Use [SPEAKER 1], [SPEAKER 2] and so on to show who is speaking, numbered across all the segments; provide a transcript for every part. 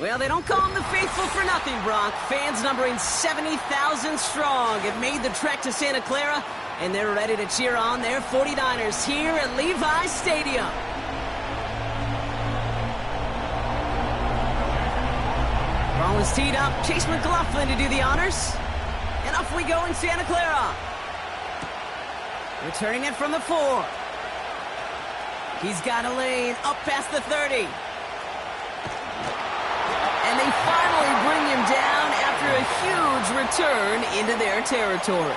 [SPEAKER 1] Well, they don't call them the faithful for nothing, Brock. Fans numbering 70,000 strong have made the trek to Santa Clara, and they're ready to cheer on their 49ers here at Levi's Stadium. Rollins teed up, Chase McLaughlin to do the honors. And off we go in Santa Clara. Returning it from the 4. He's got a lane up past the 30. And they finally bring him down after a huge return into their territory.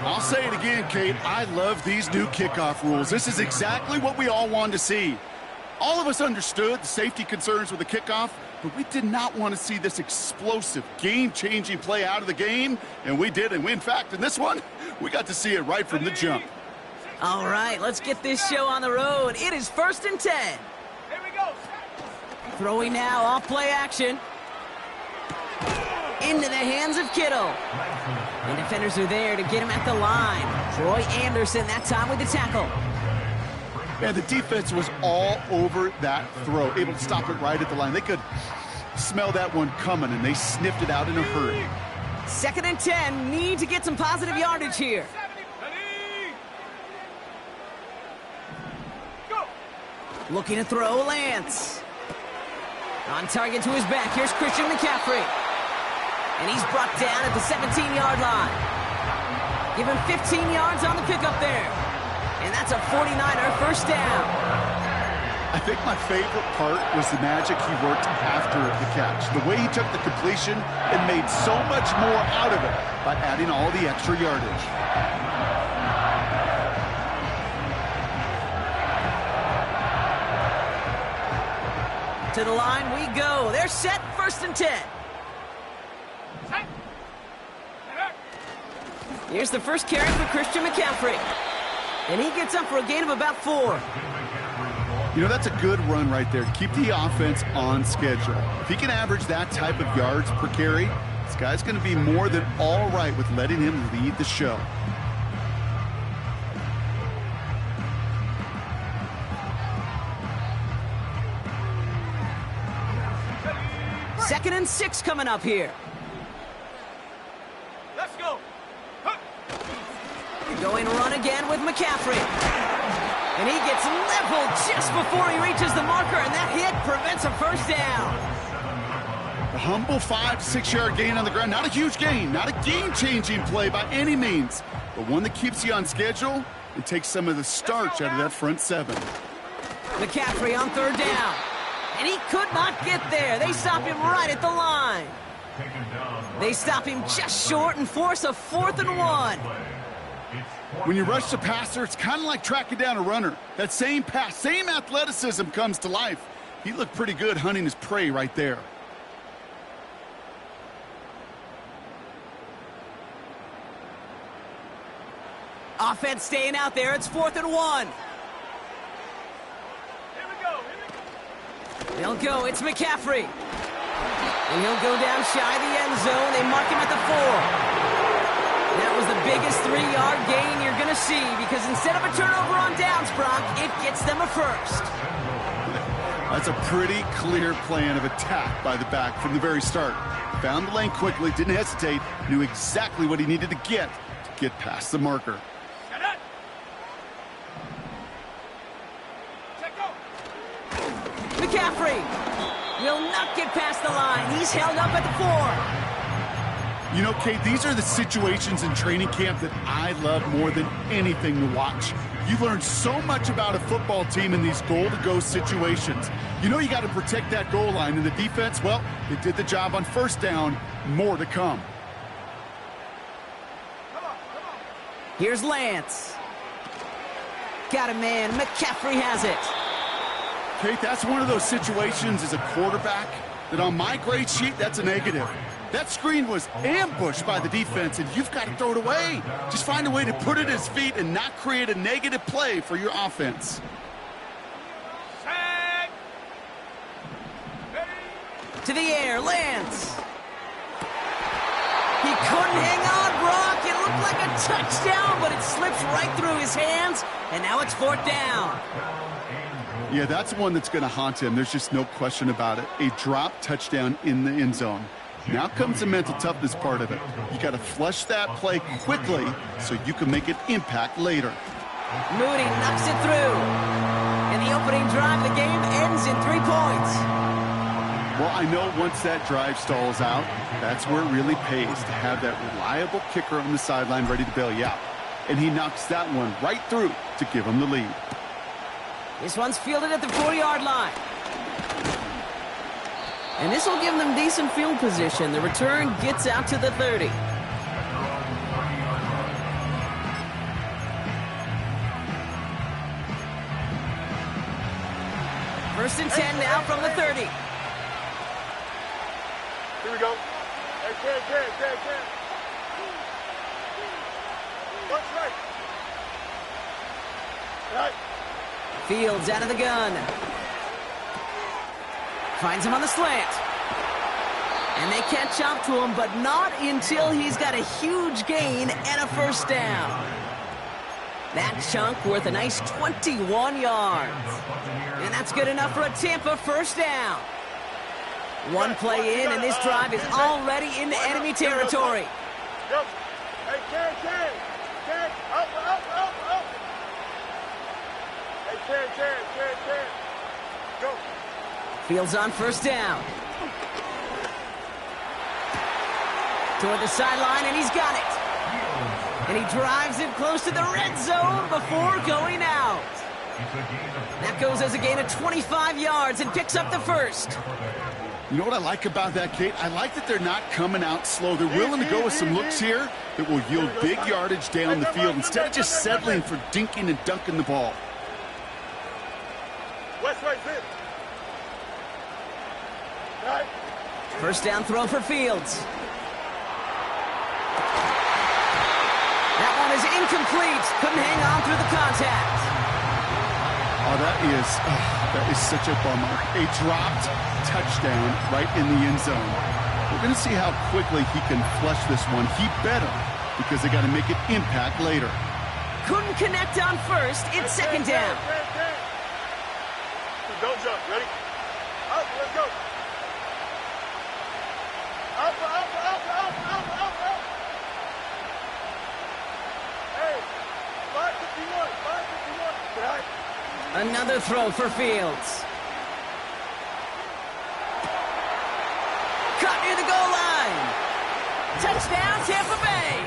[SPEAKER 2] I'll say it again, Kate. I love these new kickoff rules. This is exactly what we all wanted to see. All of us understood the safety concerns with the kickoff, but we did not want to see this explosive, game-changing play out of the game, and we did. And in fact, in this one, we got to see it right from the jump.
[SPEAKER 1] All right, let's get this show on the road. It is 1st and 10.
[SPEAKER 3] Here we go.
[SPEAKER 1] Throwing now, off play action. Into the hands of Kittle. And defenders are there to get him at the line. Troy Anderson that time with the tackle.
[SPEAKER 2] Man, the defense was all over that throw, able to stop it right at the line. They could smell that one coming, and they sniffed it out in a hurry.
[SPEAKER 1] 2nd and 10, need to get some positive yardage here. Looking to throw, Lance. On target to his back, here's Christian McCaffrey. And he's brought down at the 17-yard line. Give him 15 yards on the pickup there. And that's a 49er first down.
[SPEAKER 2] I think my favorite part was the magic he worked after the catch. The way he took the completion and made so much more out of it by adding all the extra yardage.
[SPEAKER 1] To the line we go. They're set, 1st and 10. Here's the first carry for Christian McCaffrey. And he gets up for a gain of about 4.
[SPEAKER 2] You know, that's a good run right there to keep the offense on schedule. If he can average that type of yards per carry, this guy's going to be more than all right with letting him lead the show.
[SPEAKER 1] Second and 6 coming up here.
[SPEAKER 3] Let's go.
[SPEAKER 1] Going run again with McCaffrey. And he gets leveled just before he reaches the marker, and that hit prevents a first down.
[SPEAKER 2] A humble 5-6 yard gain on the ground. Not a huge gain, not a game-changing play by any means, but one that keeps you on schedule and takes some of the starch out of that front 7.
[SPEAKER 1] McCaffrey on 3rd down. And he could not get there. They stop him right at the line. They stop him just short and force a 4th and 1.
[SPEAKER 2] When you rush the passer, it's kind of like tracking down a runner. That same pass, same athleticism comes to life. He looked pretty good hunting his prey right there.
[SPEAKER 1] Offense staying out there. It's 4th and 1. They'll go. It's McCaffrey. And he'll go down shy of the end zone. They mark him at the 4. That was the biggest 3-yard gain you're going to see, because instead of a turnover on downs, Brock, it gets them a first.
[SPEAKER 2] That's a pretty clear plan of attack by the back from the very start. Found the lane quickly, didn't hesitate, knew exactly what he needed to get past the marker.
[SPEAKER 1] McCaffrey will not get past the line. He's held up at the 4.
[SPEAKER 2] You know, Kate, these are the situations in training camp that I love more than anything to watch. You learn so much about a football team in these goal-to-go situations. You know you got to protect that goal line, and the defense, well, they did the job on 1st down. More to come.
[SPEAKER 1] Here's Lance. Got a man. McCaffrey has it.
[SPEAKER 2] Kate, that's one of those situations as a quarterback that on my grade sheet, that's a negative. That screen was ambushed by the defense, and you've got to throw it away. Just find a way to put it at his feet and not create a negative play for your offense.
[SPEAKER 1] To the air, Lance. He couldn't hang on, Brock. It looked like a touchdown, but it slips right through his hands, and now it's 4th down.
[SPEAKER 2] Yeah, that's one that's going to haunt him. There's just no question about it. A drop touchdown in the end zone. Now comes the mental toughness part of it. You got to flush that play quickly so you can make an impact later.
[SPEAKER 1] Moody knocks it through. And the opening drive of the game ends in 3 points.
[SPEAKER 2] Well, I know once that drive stalls out, that's where it really pays to have that reliable kicker on the sideline ready to bail you out. And he knocks that one right through to give him the lead.
[SPEAKER 1] This one's fielded at the 40-yard line. And this will give them decent field position. The return gets out to the 30. First and 10 now from the 30.
[SPEAKER 3] Here we go. Hey, Ken. What's right? Right.
[SPEAKER 1] Fields out of the gun. Finds him on the slant. And they catch up to him, but not until he's got a huge gain and a first down. That chunk worth a nice 21 yards. And that's good enough for a Tampa first down. One play in, and this drive is already into enemy territory.
[SPEAKER 3] Go. Hey, Ken. Up. Hey, Ken. Go.
[SPEAKER 1] Fields on first down. Toward the sideline, and he's got it. And he drives it close to the red zone before going out. That goes as a gain of 25 yards and picks up the first.
[SPEAKER 2] You know what I like about that, Kate? I like that they're not coming out slow. They're willing to go with some looks here that will yield big yardage down the field instead of just settling for dinking and dunking the ball.
[SPEAKER 3] West right there. Right.
[SPEAKER 1] First down throw for Fields. That one is incomplete. Couldn't hang on through the contact.
[SPEAKER 2] Oh, that is such a bummer. A dropped touchdown right in the end zone. We're going to see how quickly he can flush this one. He better, because they got to make an impact later.
[SPEAKER 1] Couldn't connect on first. It's second down.
[SPEAKER 3] Don't jump. Ready? Up. Let's go. Up. Hey, 551. Right.
[SPEAKER 1] Another throw for Fields. Caught near the goal line. Touchdown, Tampa Bay.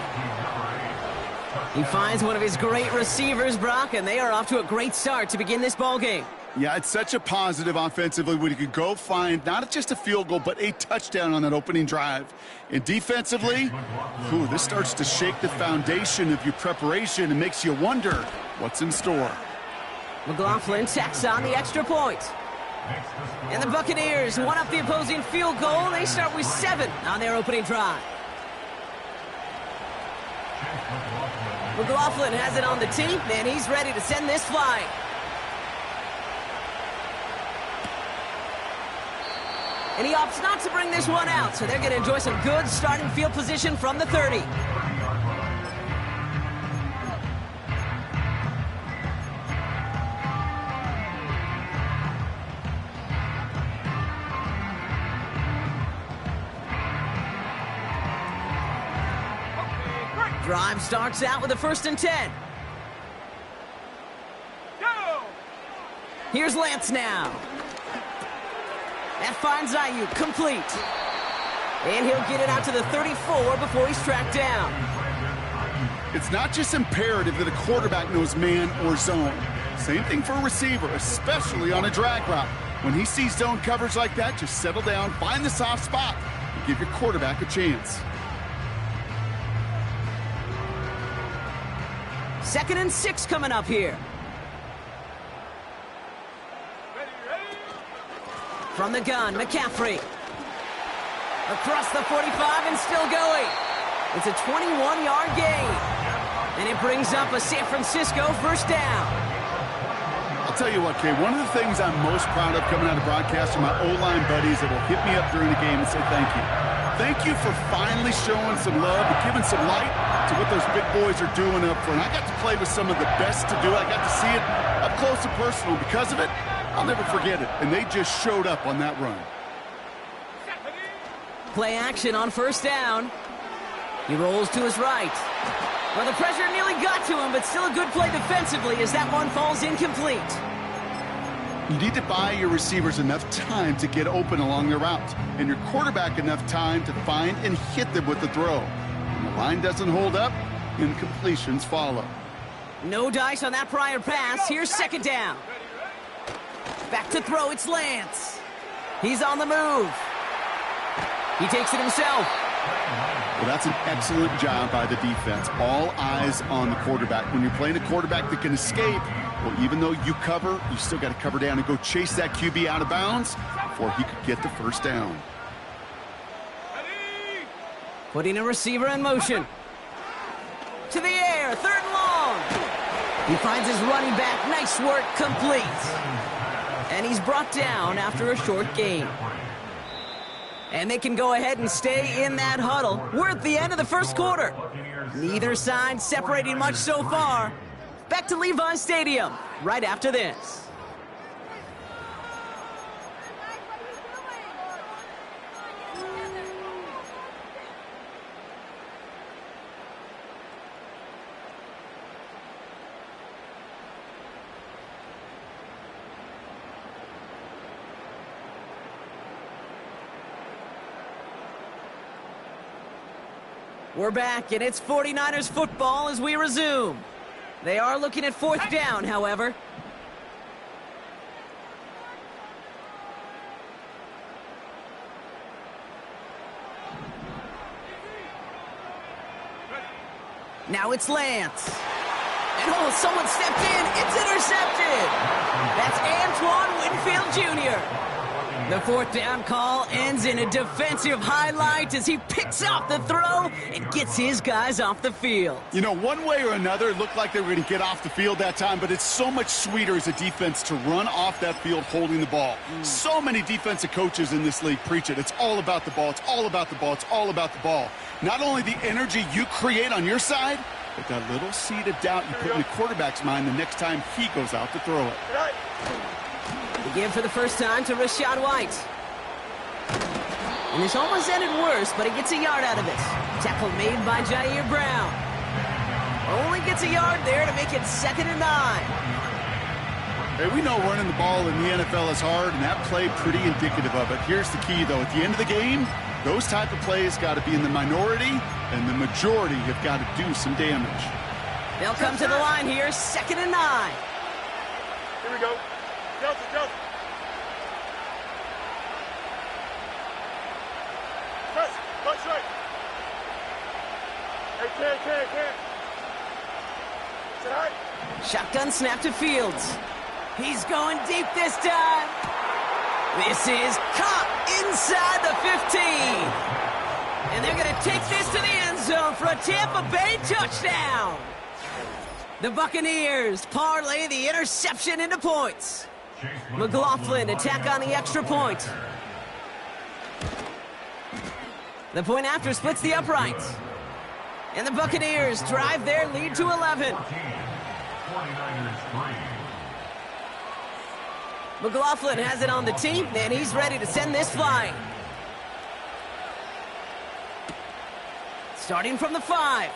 [SPEAKER 1] He finds one of his great receivers, Brock, and they are off to a great start to begin this ball game.
[SPEAKER 2] Yeah, it's such a positive offensively when you could go find not just a field goal, but a touchdown on that opening drive. And defensively, this starts to shake the foundation of your preparation and makes you wonder what's in store.
[SPEAKER 1] McLaughlin tacks on the extra point. And the Buccaneers one up the opposing field goal. They start with 7 on their opening drive. McLaughlin has it on the tee, and he's ready to send this flying. And he opts not to bring this one out, so they're going to enjoy some good starting field position from the 30. Drive starts out with a first and 10.
[SPEAKER 3] Go!
[SPEAKER 1] Here's Lance now. That finds Ayuk complete. And he'll get it out to the 34 before he's tracked down.
[SPEAKER 2] It's not just imperative that a quarterback knows man or zone. Same thing for a receiver, especially on a drag route. When he sees zone coverage like that, just settle down, find the soft spot, and give your quarterback a chance.
[SPEAKER 1] Second and 6 coming up here. From the gun, McCaffrey. Across the 45 and still going. It's a 21-yard gain. And it brings up a San Francisco first down.
[SPEAKER 2] I'll tell you what, Kay, one of the things I'm most proud of coming out of broadcast are my O-line buddies that will hit me up during the game and say thank you. Thank you for finally showing some love and giving some light to what those big boys are doing up front. I got to play with some of the best to do it. I got to see it up close and personal. Because of it, I'll never forget it, and they just showed up on that run.
[SPEAKER 1] Play action on first down. He rolls to his right. Well, the pressure nearly got to him, but still a good play defensively as that one falls incomplete.
[SPEAKER 2] You need to buy your receivers enough time to get open along their route, and your quarterback enough time to find and hit them with the throw. When the line doesn't hold up, incompletions follow.
[SPEAKER 1] No dice on that prior pass. Here's second down. Back to throw, it's Lance. He's on the move. He takes it himself.
[SPEAKER 2] Well, that's an excellent job by the defense. All eyes on the quarterback. When you're playing a quarterback that can escape, well, even though you cover, you still got to cover down and go chase that QB out of bounds before he could get the first down.
[SPEAKER 1] Putting a receiver in motion. To the air, third and long. He finds his running back. Nice work, complete. And he's brought down after a short gain. And they can go ahead and stay in that huddle. We're at the end of the first quarter. Neither side separating much so far. Back to Levi Stadium right after this. We're back, and it's 49ers football as we resume. They are looking at fourth down, however. Now it's Lance. And oh, someone stepped in. It's intercepted. That's Antoine Winfield Jr. The fourth down call ends in a defensive highlight as he picks up the throw and gets his guys off the field.
[SPEAKER 2] You know, one way or another, it looked like they were going to get off the field that time, but it's so much sweeter as a defense to run off that field holding the ball. So many defensive coaches in this league preach it. It's all about the ball. It's all about the ball. It's all about the ball. Not only the energy you create on your side, but that little seed of doubt you put in the quarterback's mind the next time he goes out to throw it.
[SPEAKER 1] The give for the first time to Rachaad White. And this almost ended worse, but he gets a yard out of it. Tackle made by Jair Brown. Only gets a yard there to make it 2nd and 9.
[SPEAKER 2] Hey, we know running the ball in the NFL is hard, and that play pretty indicative of it. Here's the key, though. At the end of the game, those type of plays got to be in the minority, and the majority have got to do some damage.
[SPEAKER 1] They'll come to the line here, 2nd and 9.
[SPEAKER 3] Here we go. Delta, Delta. Press, punch right. Hey, can. Is it all right?
[SPEAKER 1] Shotgun snap to Fields. He's going deep this time. This is caught inside the 15. And they're going to take this to the end zone for a Tampa Bay touchdown. The Buccaneers parlay the interception into points. McLaughlin attack on the extra point. The point after splits the uprights. And the Buccaneers drive their lead to 11. McLaughlin has it on the team, and he's ready to send this flying. Starting from the 5.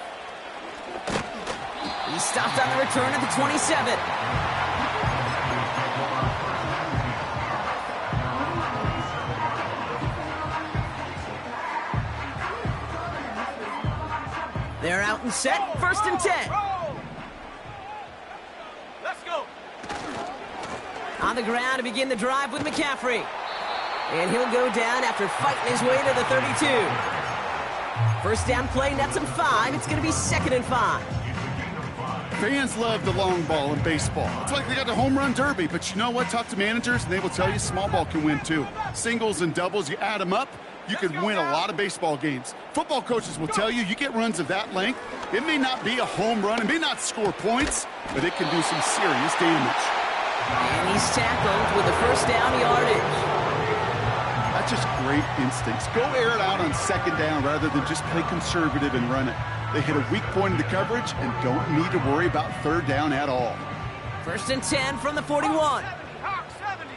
[SPEAKER 1] He stopped on the return at the 27. They're out and set, 1st and 10.
[SPEAKER 3] Let's go.
[SPEAKER 1] On the ground to begin the drive with McCaffrey. And he'll go down after fighting his way to the 32. First down play, nets him 5. It's going to be 2nd and 5.
[SPEAKER 2] Fans love the long ball in baseball. It's like they got the home run derby, but you know what? Talk to managers, and they will tell you small ball can win too. Singles and doubles, you add them up, you can win a lot of baseball games. Football coaches will tell you, you get runs of that length, it may not be a home run, it may not score points, but it can do some serious damage.
[SPEAKER 1] And he's tackled with the first down yardage.
[SPEAKER 2] That's just great instincts. Go air it out on 2nd down rather than just play conservative and run it. They hit a weak point in the coverage and don't need to worry about 3rd down at all.
[SPEAKER 1] 1st and 10 from the 41.
[SPEAKER 3] Hawk 70.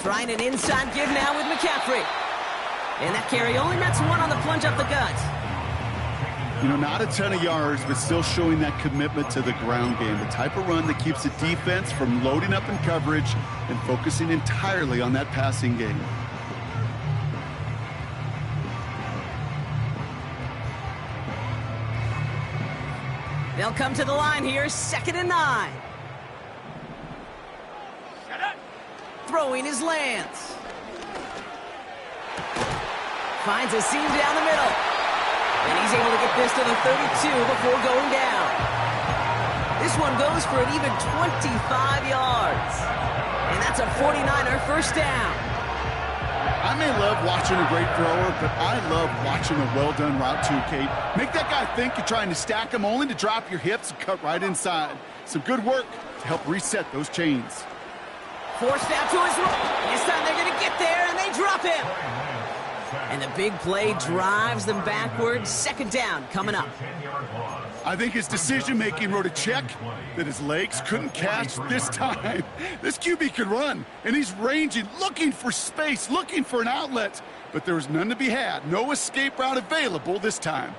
[SPEAKER 1] Trying an inside give now with McCaffrey. And that carry only nets one on the plunge up the gut.
[SPEAKER 2] You know, not a ton of yards, but still showing that commitment to the ground game. The type of run that keeps the defense from loading up in coverage and focusing entirely on that passing game.
[SPEAKER 1] They'll come to the line here, 2nd and 9. Throwing his Lance. Finds a seam down the middle. And he's able to get this to the 32 before going down. This one goes for an even 25 yards. And that's a 49er first down.
[SPEAKER 2] I may love watching a great thrower, but I love watching a well-done route too, Kate. Make that guy think you're trying to stack him only to drop your hips and cut right inside. Some good work to help reset those chains.
[SPEAKER 1] Forced out to his right. This time they're going to get there, and they drop him. And the big play drives them backwards. 2nd down coming up.
[SPEAKER 2] I think his decision-making wrote a check that his legs couldn't catch this time. This QB could run, and he's ranging, looking for space, looking for an outlet. But there was none to be had. No escape route available this time.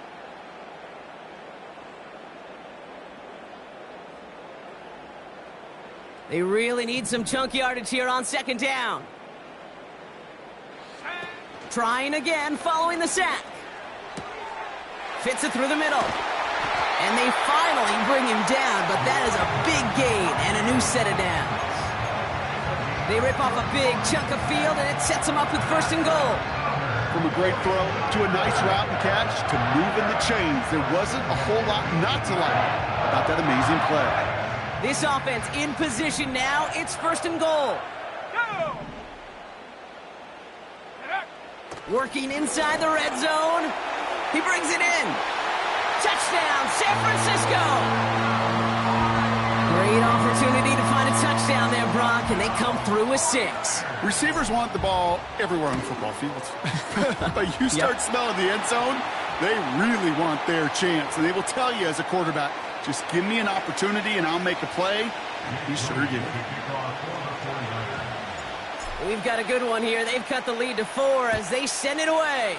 [SPEAKER 1] They really need some chunk yardage here on 2nd down. Trying again, following the sack. Fits it through the middle. And they finally bring him down, but that is a big gain and a new set of downs. They rip off a big chunk of field, and it sets them up with 1st and goal.
[SPEAKER 2] From a great throw to a nice route and catch to moving the chains, there wasn't a whole lot not to like about that amazing play.
[SPEAKER 1] This offense in position now. It's 1st and goal. Working inside the red zone. He brings it in. Touchdown, San Francisco. Great opportunity to find a touchdown there, Brock, and they come through with 6.
[SPEAKER 2] Receivers want the ball everywhere on the football field. But you start smelling the end zone, they really want their chance. And they will tell you as a quarterback, just give me an opportunity and I'll make a play. And he sure did.
[SPEAKER 1] We've got a good one here. They've cut the lead to 4 as they send it away.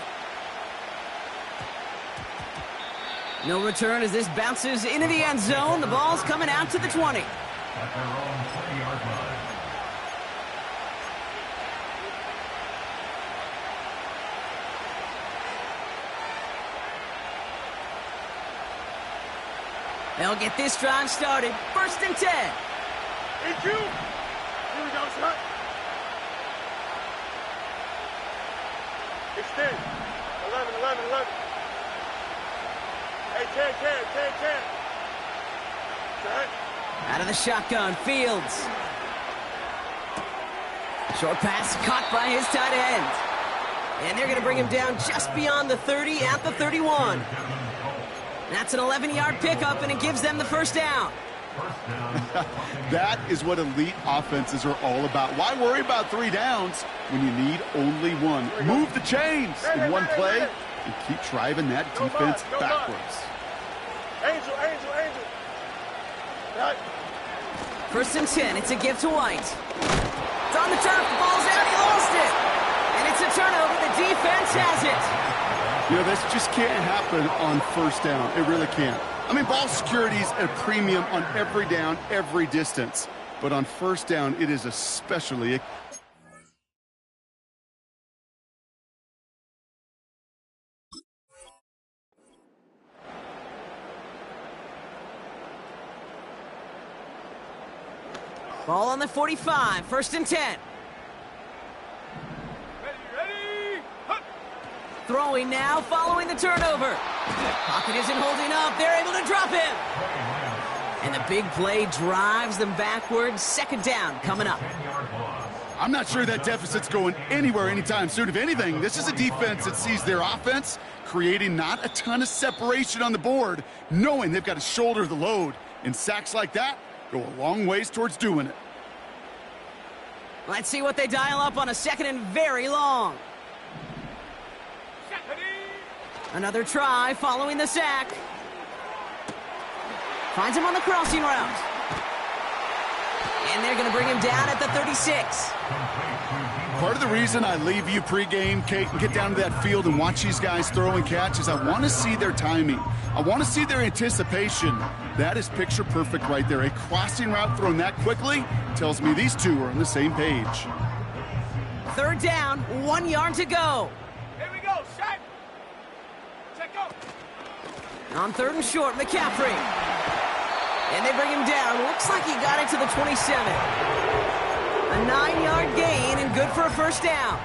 [SPEAKER 1] No return as this bounces into the end zone. The ball's coming out to the 20.
[SPEAKER 4] At their own 20-yard line.
[SPEAKER 1] They'll get this drive started. 1st and 10.
[SPEAKER 3] Hey, Q. Here we go, son. Extend. 11, 11, 11. Hey, 10, 10, 10, 10. Set.
[SPEAKER 1] Out of the shotgun, Fields. Short pass caught by his tight end. And they're going to bring him down just beyond the 30 at the 31. That's an 11-yard pickup, and it gives them the 1st down.
[SPEAKER 2] That is what elite offenses are all about. Why worry about 3 downs when you need only 1? Move the chains in one play and keep driving that defense backwards.
[SPEAKER 3] Angel, angel, angel. Right.
[SPEAKER 1] 1st and 10. It's a give to White. It's on the turf. The ball's out. He lost it. And it's a turnover. The defense has it.
[SPEAKER 2] You know, this just can't happen on 1st down. It really can't. I mean, ball security's at a premium on every down, every distance. But on 1st down, it is especially...
[SPEAKER 1] Ball on the 45. 1st and 10.
[SPEAKER 3] Ready.
[SPEAKER 1] Throwing now, following the turnover. Pocket isn't holding up. They're able to drop him. And the big play drives them backwards. 2nd down coming up.
[SPEAKER 2] I'm not sure that deficit's going anywhere anytime soon. If anything, this is a defense that sees their offense creating not a ton of separation on the board, knowing they've got to shoulder the load. And sacks like that go a long ways towards doing it.
[SPEAKER 1] Let's see what they dial up on a 2nd and very long. Another try following the sack. Finds him on the crossing route. And they're going to bring him down at the 36.
[SPEAKER 2] Part of the reason I leave you pregame, Kate, and get down to that field and watch these guys throw and catch is I want to see their timing. I want to see their anticipation. That is picture perfect right there. A crossing route thrown that quickly tells me these two are on the same page.
[SPEAKER 1] Third down, 1 yard to go.
[SPEAKER 3] Here we go, shot. Check up.
[SPEAKER 1] On third and short, McCaffrey. And they bring him down. Looks like he got it to the 27. A 9-yard gain and good for a first down.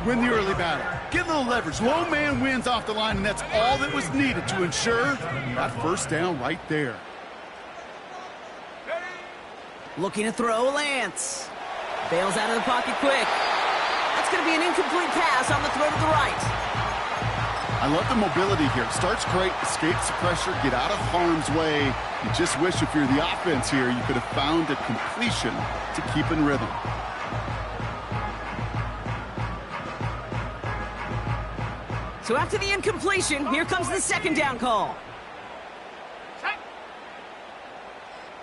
[SPEAKER 2] Win the early battle. Get a little leverage. Low man wins off the line, and that's all that was needed to ensure that first down right there.
[SPEAKER 1] Looking to throw, Lance. Bails out of the pocket quick. That's going to be an incomplete pass on the throw to the right.
[SPEAKER 2] I love the mobility here. Starts great, escapes the pressure, get out of harm's way. You just wish if you're the offense here, you could have found a completion to keep in rhythm.
[SPEAKER 1] So after the incompletion, here comes the second down call.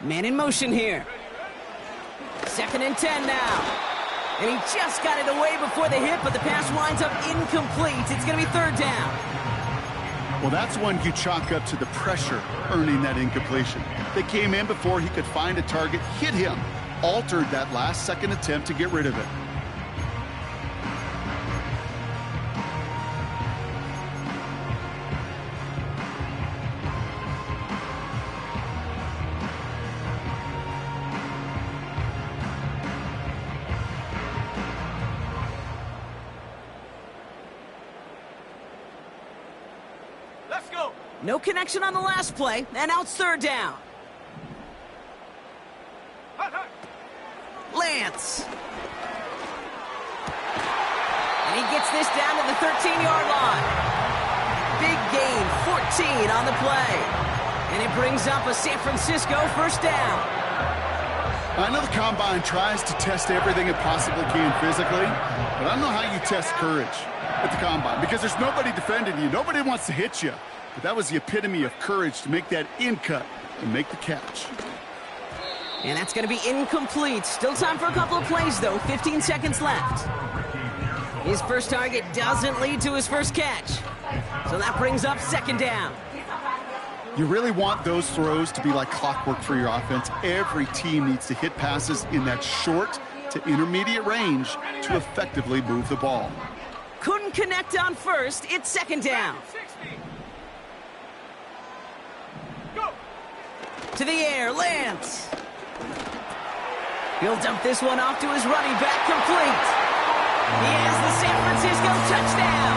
[SPEAKER 1] Man in motion here. 2nd and 10 now. And he just got it away before the hit, but the pass winds up incomplete. It's going to be third down.
[SPEAKER 2] Well, that's one you chalk up to the pressure earning that incompletion. They came in before he could find a target, hit him, altered that last-second attempt to get rid of it.
[SPEAKER 3] Let's go.
[SPEAKER 1] No connection on the last play, and now it's third down.
[SPEAKER 3] Hut, hut.
[SPEAKER 1] Lance. And he gets this down to the 13-yard line. Big gain, 14 on the play. And it brings up a San Francisco first down.
[SPEAKER 2] I know the Combine tries to test everything it possibly can physically, but I don't know how you test courage at the Combine because there's nobody defending you. Nobody wants to hit you. But that was the epitome of courage to make that in cut and make the catch.
[SPEAKER 1] And that's going to be incomplete. Still time for a couple of plays, though. 15 seconds left. His first target doesn't lead to his first catch. So that brings up second down.
[SPEAKER 2] You really want those throws to be like clockwork for your offense. Every team needs to hit passes in that short to intermediate range to effectively move the ball.
[SPEAKER 1] Couldn't connect on first. It's second down.
[SPEAKER 3] 60. Go.
[SPEAKER 1] To the air, Lance. He'll dump this one off to his running back, complete. He has the San Francisco touchdown.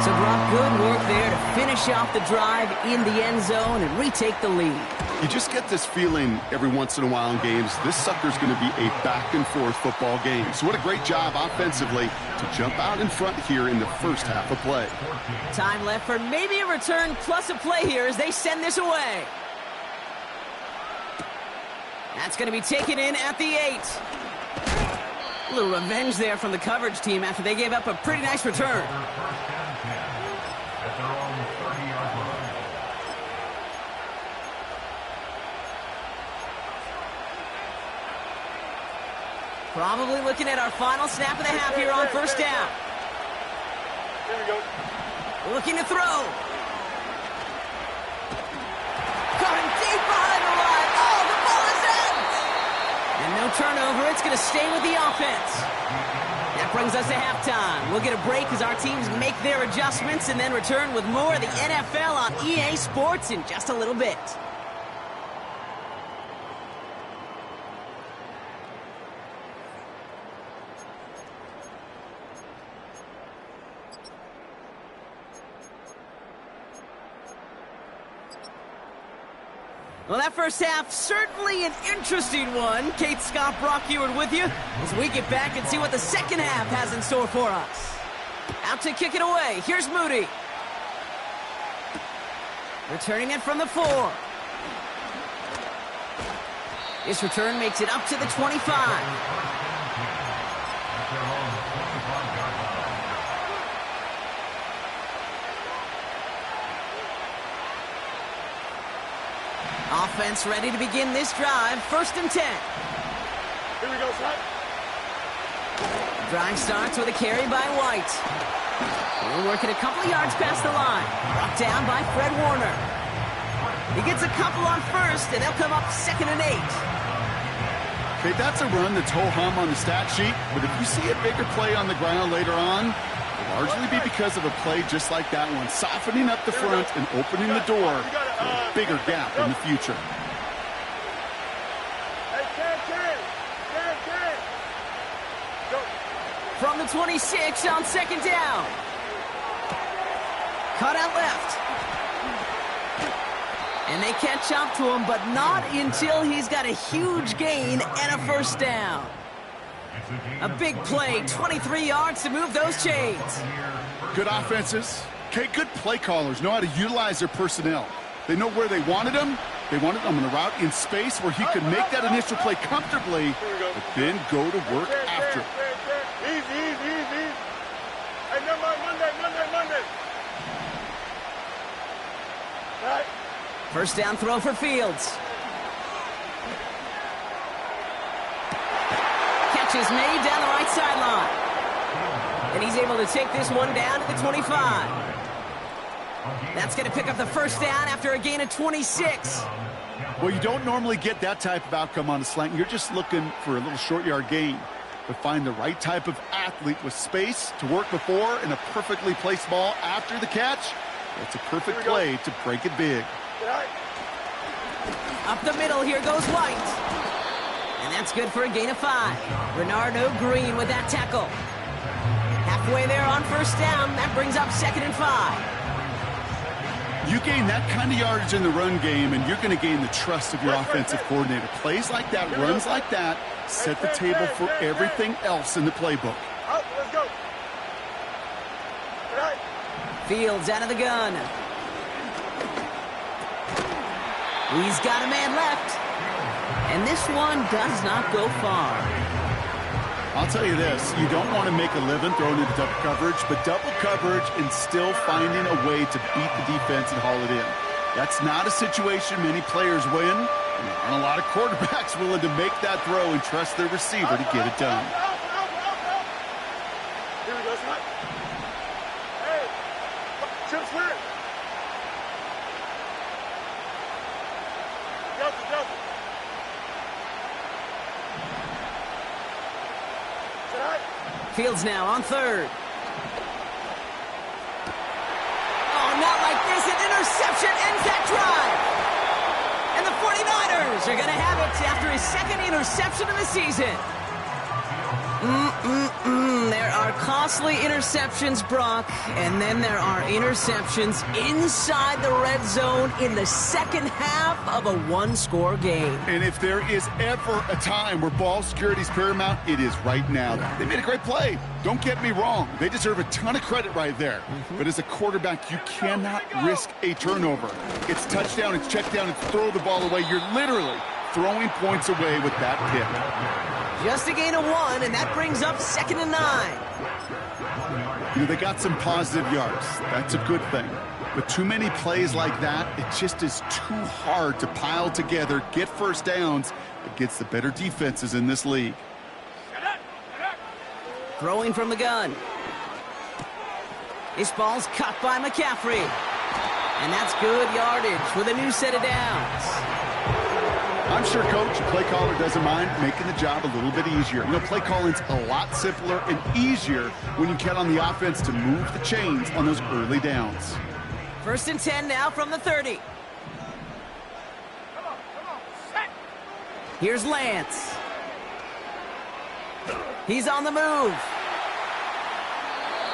[SPEAKER 1] So Brock, good work there to finish off the drive in the end zone and retake the lead.
[SPEAKER 2] You just get this feeling every once in a while in games, this sucker's going to be a back-and-forth football game. So what a great job offensively to jump out in front here in the first half of play.
[SPEAKER 1] Time left for maybe a return plus a play here as they send this away. That's going to be taken in at the 8. A little revenge there from the coverage team after they gave up a pretty nice return.
[SPEAKER 4] At their own 30-yard line.
[SPEAKER 1] Probably looking at our final snap of the half here on first down.
[SPEAKER 3] Here we go.
[SPEAKER 1] Looking to throw. Caught him deep behind the line. Oh, the ball is out! And no turnover. It's going to stay with the offense. That brings us to halftime. We'll get a break as our teams make their adjustments and then return with more of the NFL on EA Sports in just a little bit. Well, that first half, certainly an interesting one. Kate, Scott, Brock Ewart with you as we get back and see what the second half has in store for us. Out to kick it away. Here's Moody. Returning it from the 4. This return makes it up to the 25. Offense ready to begin this drive. 1st and 10.
[SPEAKER 3] Here we go, son.
[SPEAKER 1] Drive starts with a carry by White. He'll work it a couple yards past the line. Brought down by Fred Warner. He gets a couple on 1st, and they'll come up 2nd and 8.
[SPEAKER 2] Okay, that's a run that's ho-hum on the stat sheet, but if you see a bigger play on the ground later on, it'll largely be because of a play just like that one, softening up the front and opening the door for a bigger gap in the future.
[SPEAKER 1] From the 26 on 2nd down. Cut out left. And they catch up to him, but not until he's got a huge gain and a 1st down. A big play, 23 yards to move those chains.
[SPEAKER 2] Good offenses. Okay, good play callers know how to utilize their personnel. They know where they wanted them. They wanted them on a route in space where he could make that initial play comfortably, but then go to work after it.
[SPEAKER 3] Easy. Hey, Monday. Right.
[SPEAKER 1] 1st down throw for Fields. Catch is made down the right sideline. And he's able to take this one down to the 25. That's going to pick up the 1st down after a gain of 26.
[SPEAKER 2] Well, you don't normally get that type of outcome on a slant. You're just looking for a little short yard gain. But find the right type of athlete with space to work before and a perfectly placed ball after the catch. That's a perfect play to break it big.
[SPEAKER 1] Up the middle, here goes White. And that's good for a gain of 5. Bernardo Green with that tackle. Halfway there on 1st down. That brings up 2nd and 5.
[SPEAKER 2] You gain that kind of yardage in the run game, and you're going to gain the trust of your offensive coordinator. Plays like that, runs like that, set the table for everything else in the playbook.
[SPEAKER 3] Let's go. Right.
[SPEAKER 1] Fields out of the gun. He's got a man left. And this one does not go far.
[SPEAKER 2] I'll tell you this, you don't want to make a living throwing into double coverage, but double coverage and still finding a way to beat the defense and haul it in. That's not a situation many players win, and there aren't a lot of quarterbacks willing to make that throw and trust their receiver to get it done.
[SPEAKER 3] Here we go, son. Hey, Chip's clear. Delta.
[SPEAKER 1] Fields now on 3rd. Oh, not like this. An interception ends that drive. And the 49ers are going to have it after his 2nd interception of the season. There are costly interceptions, Brock, and then there are interceptions inside the red zone in the 2nd half of a 1-score game.
[SPEAKER 2] And if there is ever a time where ball security is paramount, it is right now. They made a great play. Don't get me wrong. They deserve a ton of credit right there. But as a quarterback, you cannot risk a turnover. It's touchdown, it's check down, it's throw the ball away. You're literally throwing points away with that pick.
[SPEAKER 1] Just a gain of 1, and that brings up 2nd and 9.
[SPEAKER 2] You know, they got some positive yards. That's a good thing. But too many plays like that, it just is too hard to pile together, get 1st downs against the better defenses in this league.
[SPEAKER 1] Throwing from the gun. This ball's cut by McCaffrey. And that's good yardage with a new set of downs.
[SPEAKER 2] I'm sure, Coach, a play caller doesn't mind making the job a little bit easier. You know, play calling's a lot simpler and easier when you count on the offense to move the chains on those early downs.
[SPEAKER 1] 1st and 10 now from the 30.
[SPEAKER 3] Come on. Set.
[SPEAKER 1] Here's Lance. He's on the move.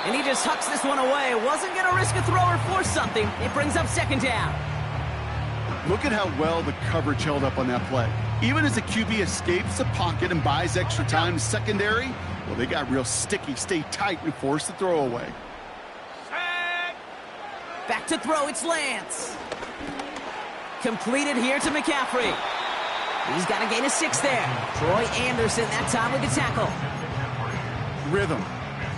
[SPEAKER 1] And he just hucks this one away. Wasn't going to risk a throw or force something. It brings up 2nd down.
[SPEAKER 2] Look at how well the coverage held up on that play. Even as the QB escapes the pocket and buys extra time secondary, well, they got real sticky, stay tight, and force the throw away.
[SPEAKER 1] Back to throw, it's Lance. Completed here to McCaffrey. He's got a gain of 6 there. Troy Anderson that time with the tackle.
[SPEAKER 2] Rhythm.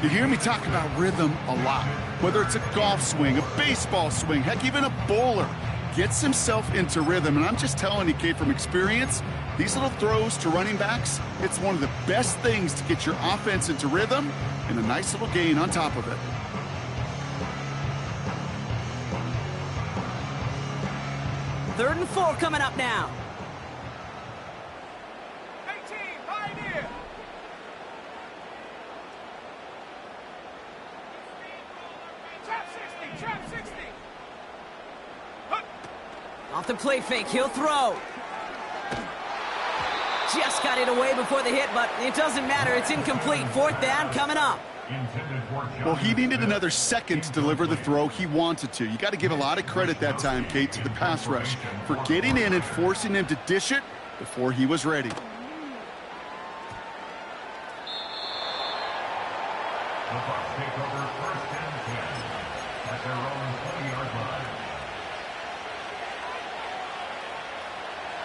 [SPEAKER 2] You hear me talk about rhythm a lot. Whether it's a golf swing, a baseball swing, heck, even a bowler. gets himself into rhythm. And I'm just telling you, Kate, from experience, these little throws to running backs, it's one of the best things to get your offense into rhythm and a nice little gain on top of it.
[SPEAKER 1] Third and 4 coming up now.
[SPEAKER 3] 18, Pioneer. Trap 60, trap 60.
[SPEAKER 1] Off the play fake, he'll throw. Just got it away before the hit, but it doesn't matter. It's incomplete. Fourth down coming up.
[SPEAKER 2] Well, he needed another second to deliver the throw he wanted to. You got to give a lot of credit that time, Kate, to the pass rush for getting in and forcing him to dish it before he was ready.
[SPEAKER 4] The Bucs take over first and 10 at their own 20-yard line.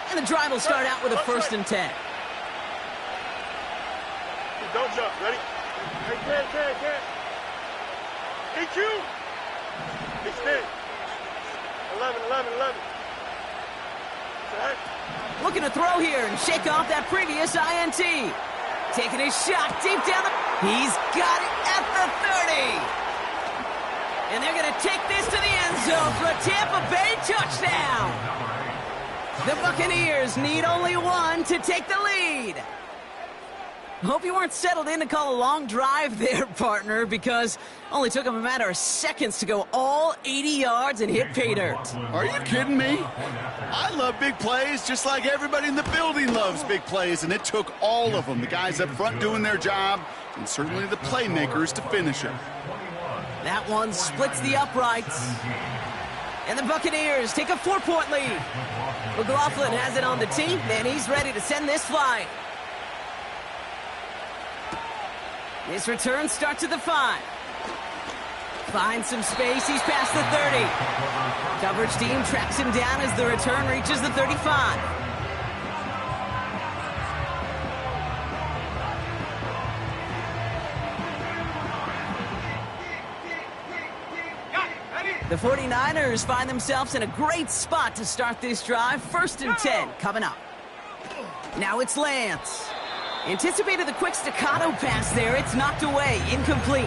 [SPEAKER 1] And the drive will start out with a first and 10.
[SPEAKER 3] Don't jump. Ready? Hey, can. EQ. Extend. 11. Set.
[SPEAKER 1] Looking to throw here and shake off that previous INT. Taking his shot deep down the... He's got it at the 30. And they're going to take this to the end zone for a Tampa Bay touchdown. The Buccaneers need only one to take the lead. Hope you weren't settled in to call a long drive there, partner, because only took him a matter of seconds to go all 80 yards and hit pay dirt.
[SPEAKER 2] Are you kidding me? I love big plays just like everybody in the building loves big plays, and it took all of them, the guys up front doing their job, and certainly the playmakers to finish it.
[SPEAKER 1] That one splits the uprights. And the Buccaneers take a 4-point lead. McLaughlin has it on the tee, and he's ready to send this flying. This return starts at the 5. Finds some space, he's past the 30. Coverage team tracks him down as the return reaches the 35. The 49ers find themselves in a great spot to start this drive. First and 10 coming up. Now it's Lance. Anticipated the quick staccato pass there. It's knocked away. Incomplete.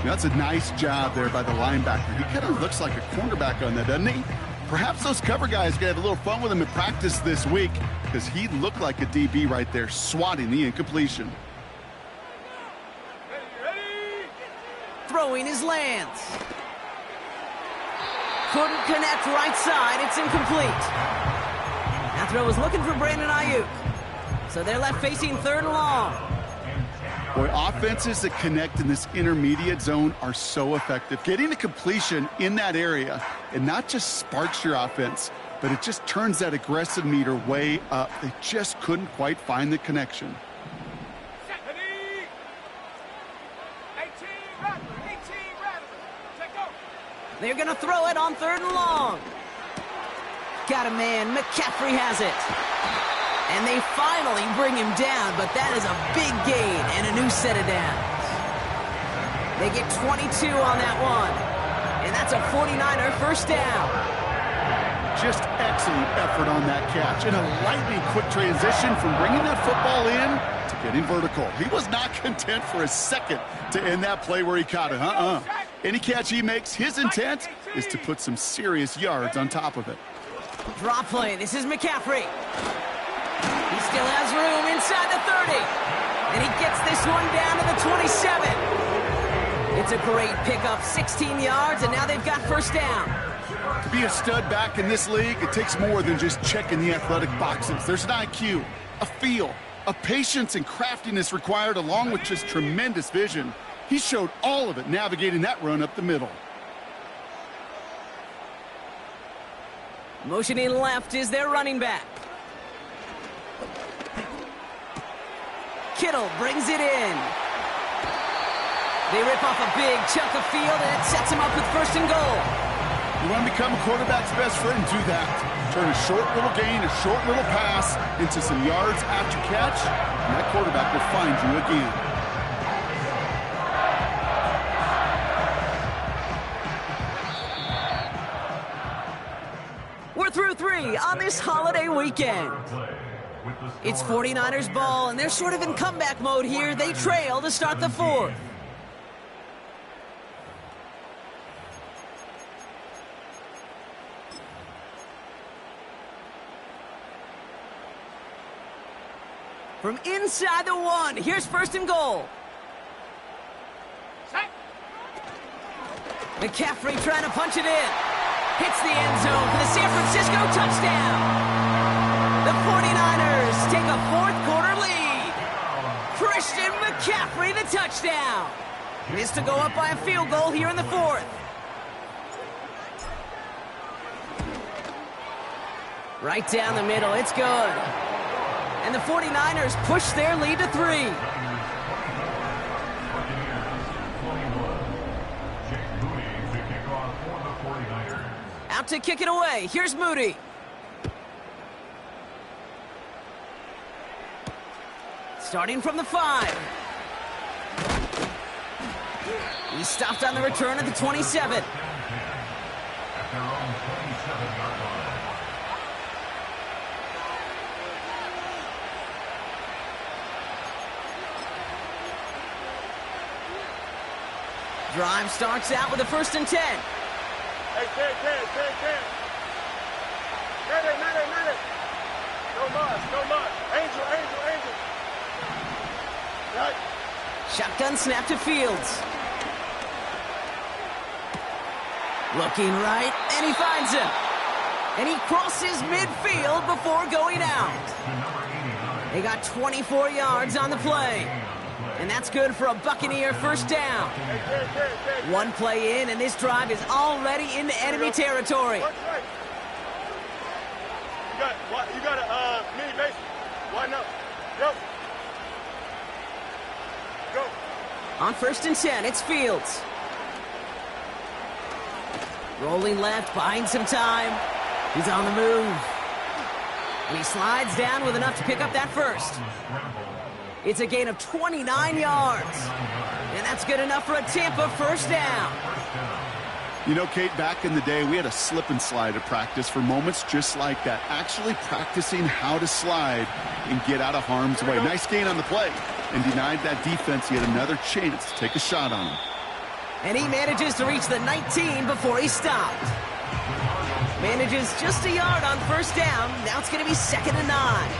[SPEAKER 2] That's a nice job there by the linebacker. He kind of looks like a cornerback on that, doesn't he? Perhaps those cover guys are going to have a little fun with him in practice this week because he looked like a DB right there, swatting the incompletion.
[SPEAKER 3] Ready.
[SPEAKER 1] Throwing is Lance. Couldn't connect right side. It's incomplete. That throw was looking for Brandon Ayuk. So they're left facing third and long.
[SPEAKER 2] Boy, offenses that connect in this intermediate zone are so effective. Getting a completion in that area, and not just sparks your offense, but it just turns that aggressive meter way up. They just couldn't quite find the connection.
[SPEAKER 3] Ready. 18 Rattler. Take over.
[SPEAKER 1] They're going to throw it on third and long. Got a man. McCaffrey has it. And they finally bring him down, but that is a big gain and a new set of downs. They get 22 on that one. And that's a 49er first down.
[SPEAKER 2] Just excellent effort on that catch. And a lightning quick transition from bringing that football in to getting vertical. He was not content for a second to end that play where he caught it. Any catch he makes, his intent is to put some serious yards on top of it.
[SPEAKER 1] Drop play. This is McCaffrey. He still has room inside the 30. And he gets this one down to the 27. It's a great pickup, 16 yards, and now they've got first down.
[SPEAKER 2] To be a stud back in this league, it takes more than just checking the athletic boxes. There's an IQ, a feel, a patience and craftiness required along with just tremendous vision. He showed all of it navigating that run up the middle.
[SPEAKER 1] Motioning left is their running back. Kittle brings it in. They rip off a big chunk of field, and it sets him up with first and goal.
[SPEAKER 2] You want to become a quarterback's best friend, do that. Turn a short little gain, a short little pass into some yards after catch, and that quarterback will find you again.
[SPEAKER 1] this holiday weekend. It's 49ers ball, and they're sort of in comeback mode here. They trail to start the fourth. From inside the 1, here's first and goal. McCaffrey trying to punch it in. Hits the end zone for the San Francisco touchdown. The 49ers take a fourth-quarter lead. Christian McCaffrey, the touchdown. Missed to go up by a field goal here in the fourth. Right down the middle, it's good. And the 49ers push their lead to 3. Out to kick it away. Here's Moody. Starting from the 5. He stopped on the return at the 27. Drive starts out with a 1st and 10.
[SPEAKER 3] Hey, 10. Minute. No more. Angel. Right.
[SPEAKER 1] Shotgun snap to Fields. Looking right, and he finds him. And he crosses midfield before going out. They got 24 yards on the play. And that's good for a Buccaneer first down. One play in, and this drive is already into enemy territory.
[SPEAKER 3] You got a mini base. Why not? Go.
[SPEAKER 1] On 1st and 10, it's Fields. Rolling left, buying some time. He's on the move. And he slides down with enough to pick up that first. It's a gain of 29 yards. And that's good enough for a Tampa first down.
[SPEAKER 2] You know, Kate, back in the day, we had a slip and slide at practice for moments just like that. Actually practicing how to slide and get out of harm's way. Nice gain on the play. And denied that defense yet another chance to take a shot on him.
[SPEAKER 1] And he manages to reach the 19 before he stopped. Manages just a yard on first down. Now it's going to be 2nd and 9.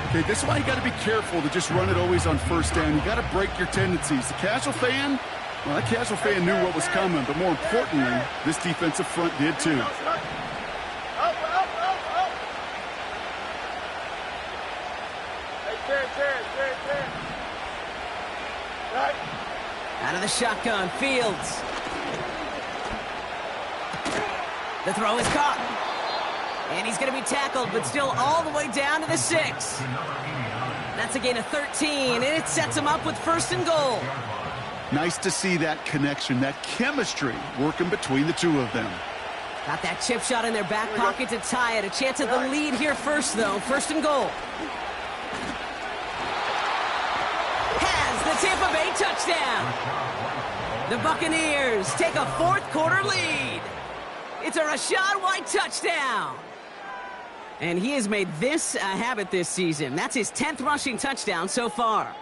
[SPEAKER 2] Okay, this is why you got to be careful to just run it always on first down. You got to break your tendencies. The casual fan, well, that casual fan knew what was coming, but more importantly, this defensive front did too.
[SPEAKER 1] Out of the shotgun, Fields. The throw is caught. And he's going to be tackled, but still all the way down to the 6. That's a gain of 13, and it sets him up with 1st and goal.
[SPEAKER 2] Nice to see that connection, that chemistry working between the two of them.
[SPEAKER 1] Got that chip shot in their back pocket to tie it. A chance at the lead here first, though. 1st and goal. Has the Tampa Bay touchdown. The Buccaneers take a fourth-quarter lead. It's a Rachaad White touchdown. And he has made this a habit this season. That's his 10th rushing touchdown so far.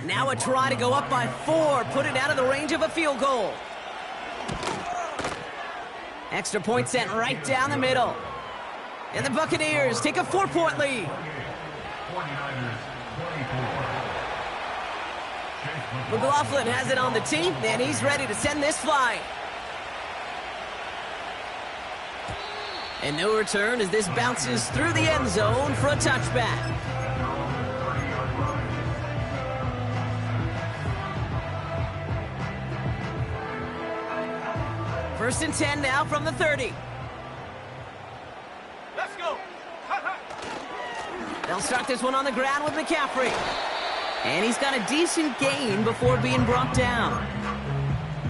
[SPEAKER 1] Now a try to go up by 4, put it out of the range of a field goal. Extra point sent right down the middle. And the Buccaneers take a 4-point lead. McLaughlin has it on the tee, and he's ready to send this flying. And no return as this bounces through the end zone for a touchback. First and 10 now from the 30.
[SPEAKER 3] Let's go.
[SPEAKER 1] They'll start this one on the ground with McCaffrey. And he's got a decent gain before being brought down.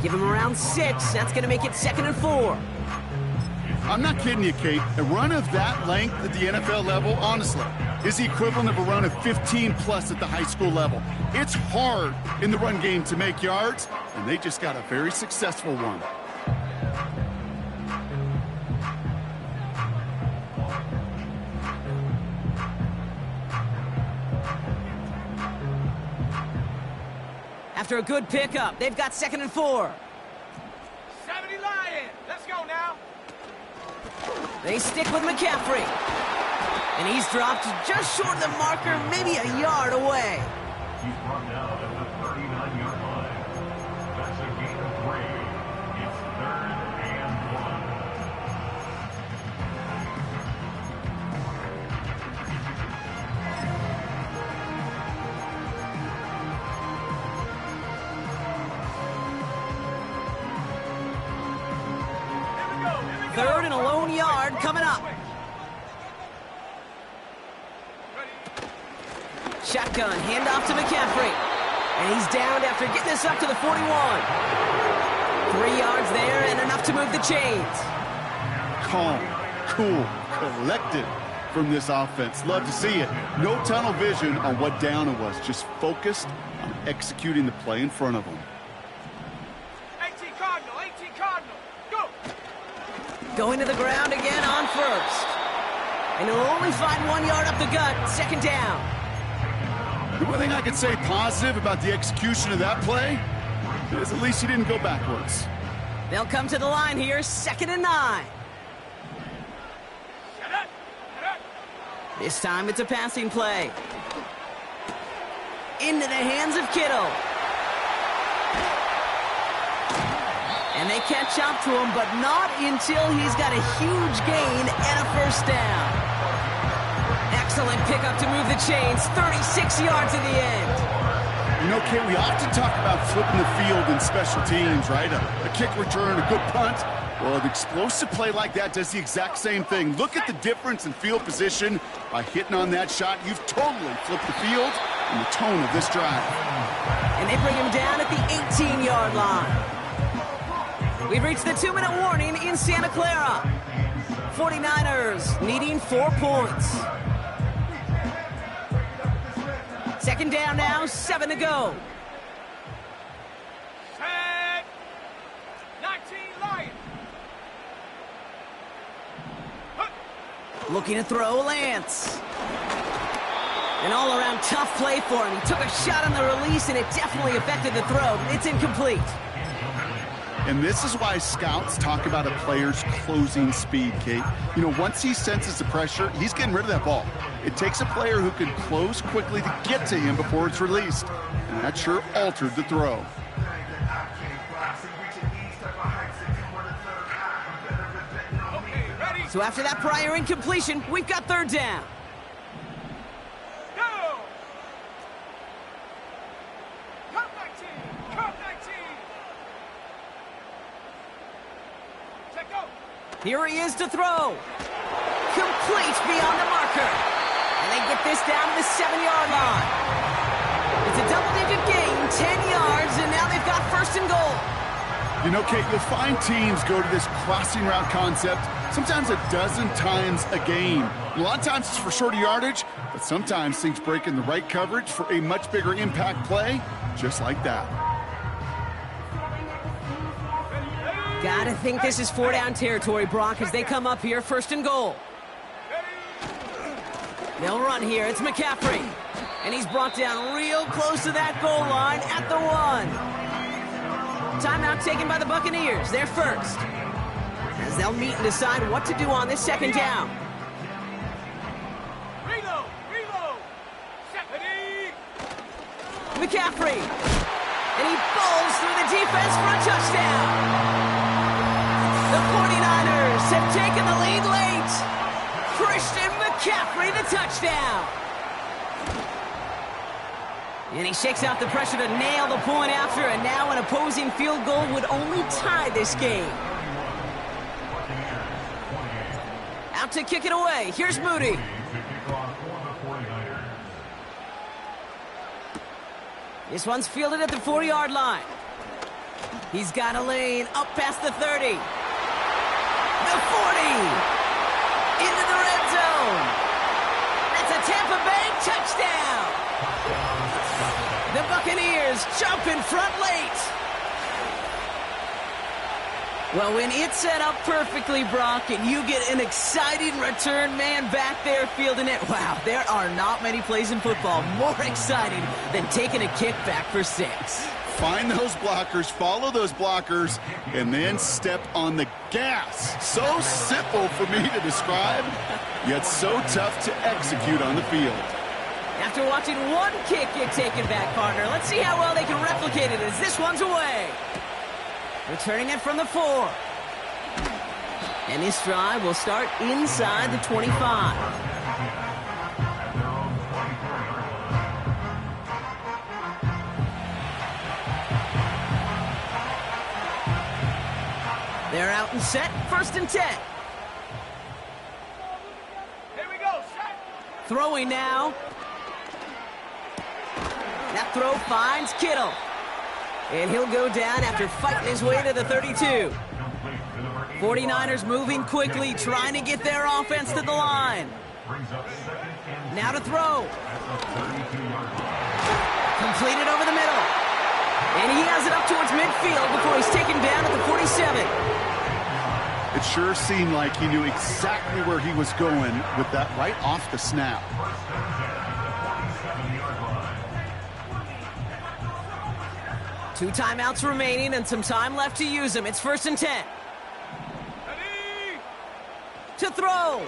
[SPEAKER 1] Give him around 6. That's going to make it 2nd and 4.
[SPEAKER 2] I'm not kidding you, Kate. A run of that length at the NFL level, honestly, is the equivalent of a run of 15-plus at the high school level. It's hard in the run game to make yards, and they just got a very successful one.
[SPEAKER 1] After a good pickup, they've got 2nd and 4.
[SPEAKER 3] 70 Lion. Let's go now.
[SPEAKER 1] They stick with McCaffrey. And he's dropped just short of the marker, maybe a yard away.
[SPEAKER 4] He's brought down at the 39-yard line. That's a gain of 3. It's 3rd and
[SPEAKER 1] 1. 3rd and a lone yard coming up. Shotgun, handoff to McCaffrey. And he's downed after getting this up to the 41. 3 yards there and enough to move the chains.
[SPEAKER 2] Calm, cool, collected from this offense. Love to see it. No tunnel vision on what down it was. Just focused on executing the play in front of them.
[SPEAKER 3] 18 Cardinal, go!
[SPEAKER 1] Going to the ground again on 1st. And he'll only find 1 yard up the gut, 2nd down.
[SPEAKER 2] The one thing I could say positive about the execution of that play is at least he didn't go backwards.
[SPEAKER 1] They'll come to the line here, 2nd and 9. This time it's a passing play. Into the hands of Kittle. And they catch up to him, but not until he's got a huge gain and a 1st down. Excellent pickup to move the chains, 36 yards in the end.
[SPEAKER 2] You know, Kate, we often talk about flipping the field in special teams, right? A kick return, a good punt. Well, an explosive play like that does the exact same thing. Look at the difference in field position. By hitting on that shot, you've totally flipped the field and the tone of this drive.
[SPEAKER 1] And they bring him down at the 18-yard line. We've reached the 2-minute warning in Santa Clara. 49ers needing 4 points. 2nd down now, 7 to go.
[SPEAKER 3] Set. 19 Lion.
[SPEAKER 1] Looking to throw Lance. An all-around tough play for him. He took a shot on the release, and it definitely affected the throw. It's incomplete.
[SPEAKER 2] And this is why scouts talk about a player's closing speed, Kate. You know, once he senses the pressure, he's getting rid of that ball. It takes a player who can close quickly to get to him before it's released. And that sure altered the throw.
[SPEAKER 1] So after that prior incompletion, we've got 3rd down.
[SPEAKER 3] Go! Come 19! Come 19! Check go!
[SPEAKER 1] Here he is to throw. Complete beyond the marker. And they get this down to the 7-yard line. It's a double-digit gain, 10 yards, and now they've got 1st and goal.
[SPEAKER 2] You know, Kate, you'll find teams go to this crossing route concept sometimes a dozen times a game. A lot of times it's for shorter yardage, but sometimes things break in the right coverage for a much bigger impact play, just like that.
[SPEAKER 1] Gotta think this is 4-down territory, Brock, as they come up here, 1st and goal. They'll run here. It's McCaffrey. And he's brought down real close to that goal line at the 1. Timeout taken by the Buccaneers. They're first. As they'll meet and decide what to do on this 2nd down.
[SPEAKER 3] Reload! Reload!
[SPEAKER 1] McCaffrey. And he falls through the defense for a touchdown. The 49ers have taken the lead late. Christian McCaffrey, the touchdown. And he shakes out the pressure to nail the point after, and now an opposing field goal would only tie this game. Out to kick it away. Here's Moody. This one's fielded at the 40-yard line. He's got a lane up past the 30. The 40. Into the red zone. That's a Tampa Bay touchdown. The Buccaneers jump in front late. Well, when it's set up perfectly, Brock, and you get an exciting return man back there fielding it, wow, there are not many plays in football more exciting than taking a kick back for 6.
[SPEAKER 2] find those blockers, follow those blockers, and then step on the gas. So simple for me to describe, yet so tough to execute on the field.
[SPEAKER 1] After watching one kick get taken back, partner, let's see how well they can replicate it as this one's away. Returning it from the 4. And this drive will start inside the 25. They're out and set, 1st and 10.
[SPEAKER 3] Here we go, set.
[SPEAKER 1] Throwing now. That throw finds Kittle. And he'll go down after fighting his way to the 32. 49ers moving quickly, trying to get their offense to the line. Now to throw. Completed over the middle. And he has it up towards midfield before he's taken down at the 47.
[SPEAKER 2] It sure seemed like he knew exactly where he was going with that right off the snap.
[SPEAKER 1] Two timeouts remaining and some time left to use them. It's 1st and 10.
[SPEAKER 3] Ready?
[SPEAKER 1] To throw.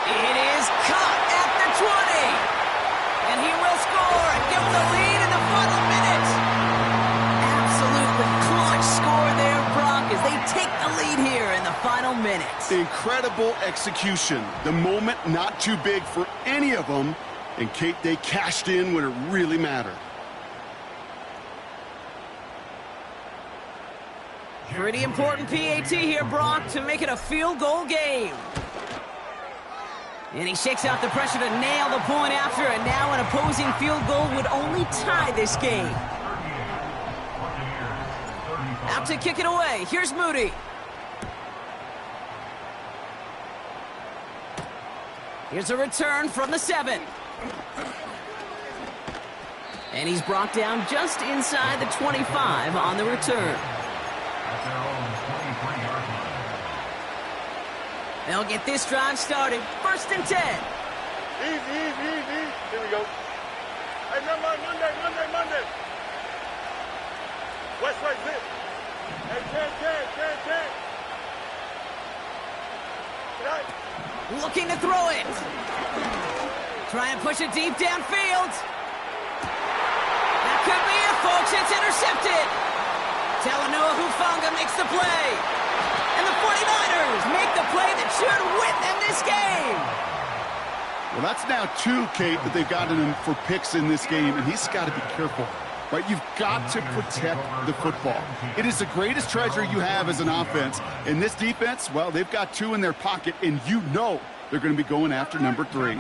[SPEAKER 1] It is caught at the 20. And he will score and give them the lead in the final minute. Absolutely clutch score there, Brock, as they take the lead here in the final minutes.
[SPEAKER 2] Incredible execution. The moment not too big for any of them. And Kate, they cashed in when it really mattered.
[SPEAKER 1] Pretty important PAT here, Brock, to make it a field goal game. And he shakes out the pressure to nail the point after, and now an opposing field goal would only tie this game. Out to kick it away. Here's Moody. Here's a return from the 7. And he's brought down just inside the 25 on the return. They'll get this drive started. 1st and 10.
[SPEAKER 3] Easy. Here we go. Hey, Monday. West, zip. Hey, 10. Right.
[SPEAKER 1] Looking to throw it. Trying to push it deep downfield. That could be it, folks. It's intercepted. Talanoa Hufanga makes the play. And the 49ers make the play that should win them this game.
[SPEAKER 2] Well, that's now 2, Kate, that they've gotten him for picks in this game, and he's got to be careful. Right? You've got to protect the football. It is the greatest treasure you have as an offense. And this defense, well, they've got 2 in their pocket, and you know they're going to be going after number 3.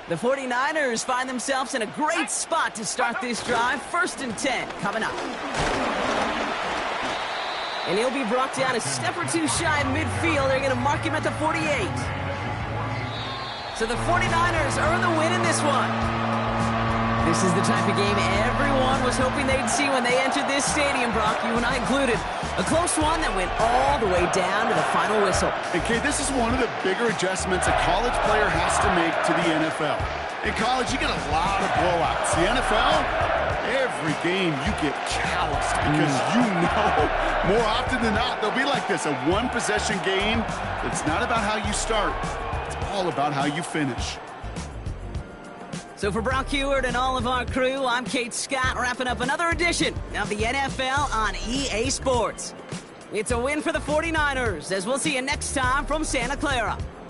[SPEAKER 1] The 49ers find themselves in a great spot to start this drive. 1st and 10 coming up. And he'll be brought down a step or 2 shy of midfield. They're going to mark him at the 48. So the 49ers earn the win in this one. This is the type of game everyone was hoping they'd see when they entered this stadium, Brock, you and I included. A close one that went all the way down to the final whistle.
[SPEAKER 2] And, Kate, this is one of the bigger adjustments a college player has to make to the NFL. In college, you get a lot of blowouts. The NFL, every game you get calloused because you know more often than not they'll be like this, a one-possession game. It's not about how you start. It's all about how you finish.
[SPEAKER 1] So for Brock Heward and all of our crew, I'm Kate Scott, wrapping up another edition of the NFL on EA Sports. It's a win for the 49ers, as we'll see you next time from Santa Clara.